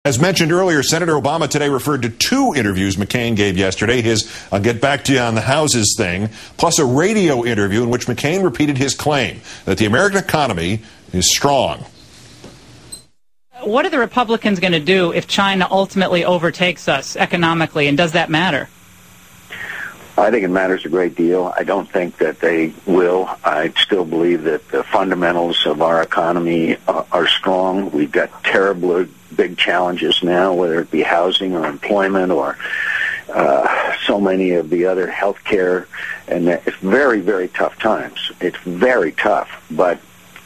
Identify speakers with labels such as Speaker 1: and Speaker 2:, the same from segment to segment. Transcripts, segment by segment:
Speaker 1: As mentioned earlier, Senator Obama today referred to 2 interviews McCain gave yesterday. His "I'll get back to you on the houses" thing, plus a radio interview in which McCain repeated his claim that the American economy is strong.
Speaker 2: What are the Republicans going to do if China ultimately overtakes us economically, and does that matter?
Speaker 3: I think it matters a great deal. I don't think that they will. I still believe that the fundamentals of our economy are strong. We've got terribly big challenges now, whether it be housing or employment or so many of the other health care. And it's very, very tough times. It's very tough. But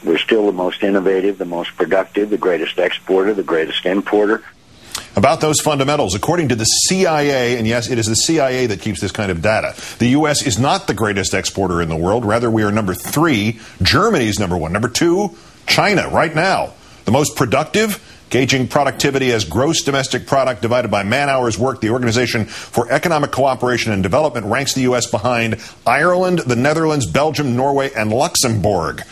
Speaker 3: we're still the most innovative, the most productive, the greatest exporter, the greatest importer.
Speaker 1: About those fundamentals, according to the CIA, and yes, it is the CIA that keeps this kind of data, the U.S. is not the greatest exporter in the world. Rather, we are number 3. Germany's number 1. Number 2, China, right now. The most productive, gauging productivity as gross domestic product divided by man-hours worked, the Organization for Economic Cooperation and Development ranks the U.S. behind Ireland, the Netherlands, Belgium, Norway, and Luxembourg.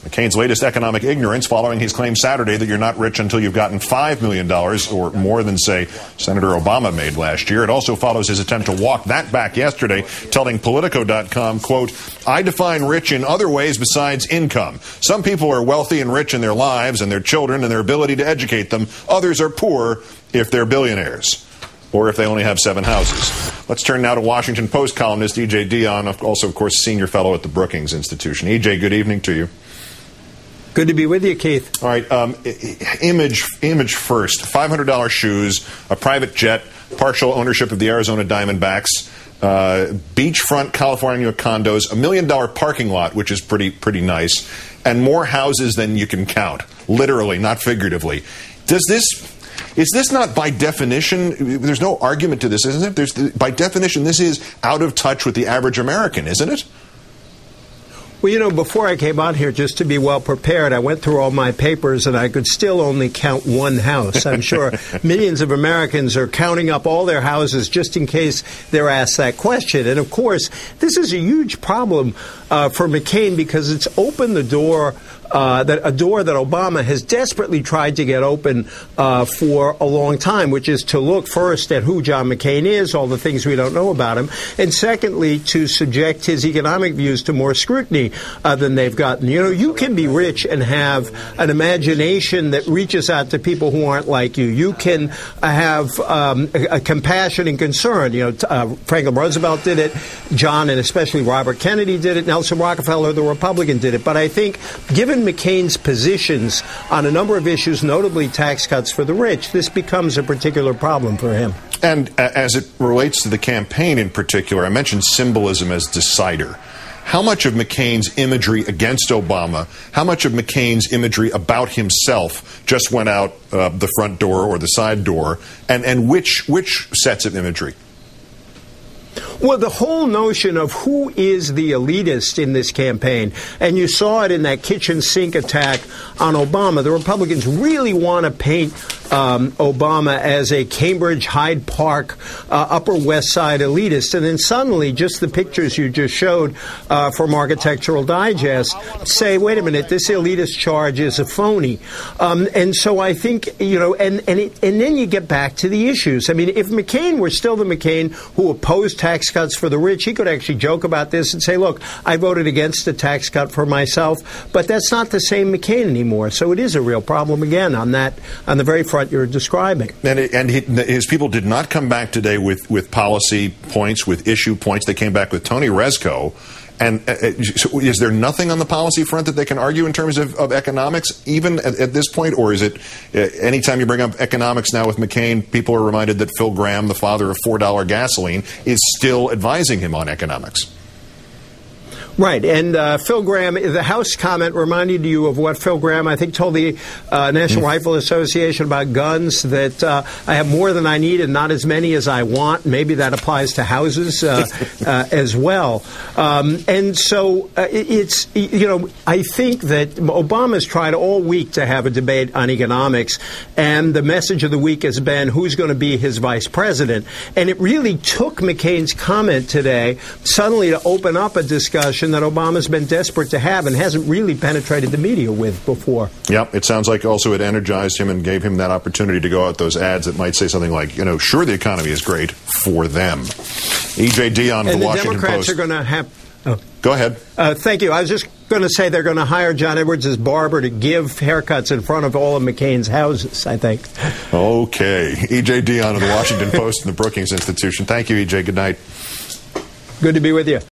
Speaker 1: McCain's latest economic ignorance following his claim Saturday that you're not rich until you've gotten $5 million or more than, say, Senator Obama made last year. It also follows his attempt to walk that back yesterday, telling Politico.com, quote, "I define rich in other ways besides income. Some people are wealthy and rich in their lives and their children and their ability to educate them. Others are poor if they're billionaires, or if they only have 7 houses." Let's turn now to Washington Post columnist E.J. Dionne, also, of course, senior fellow at the Brookings Institution. E.J., good evening to you.
Speaker 4: Good to be with you, Keith.
Speaker 1: All right, image first. $500 shoes, a private jet, partial ownership of the Arizona Diamondbacks, beachfront California condos, $1 million parking lot, which is pretty nice, and more houses than you can count, literally, not figuratively. Is this not by definition? There's no argument to this, isn't it? By definition, this is out of touch with the average American, isn't it?
Speaker 4: Well, you know, before I came on here, just to be well prepared, I went through all my papers, and I could still only count 1 house. I'm sure millions of Americans are counting up all their houses just in case they're asked that question. And, of course, this is a huge problem for McCain because it's opened the door, a door that Obama has desperately tried to get open for a long time, which is to look first at who John McCain is, all the things we don't know about him, and secondly, to subject his economic views to more scrutiny than they've gotten. You know, you can be rich and have an imagination that reaches out to people who aren't like you. You can have a compassion and concern. You know, Franklin Roosevelt did it. John and especially Robert Kennedy did it. Nelson Rockefeller, the Republican, did it. But I think, given McCain's positions on a number of issues, notably tax cuts for the rich, this becomes a particular problem for him.
Speaker 1: And as it relates to the campaign in particular, I mentioned symbolism as decider. How much of McCain's imagery against Obama, how much of McCain's imagery about himself just went out the front door or the side door, and which sets of imagery?
Speaker 4: Well, the whole notion of who is the elitist in this campaign, and you saw it in that kitchen sink attack on Obama. The Republicans really want to paint Obama as a Cambridge, Hyde Park, Upper West Side elitist. And then suddenly, just the pictures you just showed from Architectural Digest say, wait a minute, this elitist charge is a phony. And so I think, you know, and then you get back to the issues. I mean, if McCain were still the McCain who opposed tax cuts for the rich, he could actually joke about this and say, look, I voted against a tax cut for myself, but that's not the same McCain anymore. So it is a real problem again on the very front you're describing.
Speaker 1: And his people did not come back today with policy points, with issue points. They came back with Tony Rezko. And so is there nothing on the policy front that they can argue in terms of economics, even at this point? Or is it anytime you bring up economics now with McCain, people are reminded that Phil Gramm, the father of $4 gasoline, is still advising him on economics?
Speaker 4: Right, and Phil Gramm, the House comment reminded you of what Phil Gramm, I think, told the National Rifle Association about guns, that I have more than I need and not as many as I want. Maybe that applies to houses as well. And so it's, you know, I think that Obama's tried all week to have a debate on economics, and the message of the week has been who's going to be his vice president. And it really took McCain's comment today suddenly to open up a discussion conversation that Obama's been desperate to have and hasn't really penetrated the media with before.
Speaker 1: Yep, it sounds like also it energized him and gave him that opportunity to go out those ads that might say something like, sure, the economy is great for them. E.J. Dionne of the Washington Post.
Speaker 4: Democrats are going to have...
Speaker 1: Go ahead.
Speaker 4: Thank you. I was just going to say they're going to hire John Edwards' barber to give haircuts in front of all of McCain's houses, I think.
Speaker 1: Okay. E.J. Dionne of the Washington Post and the Brookings Institution. Thank you, E.J. Good night.
Speaker 4: Good to be with you.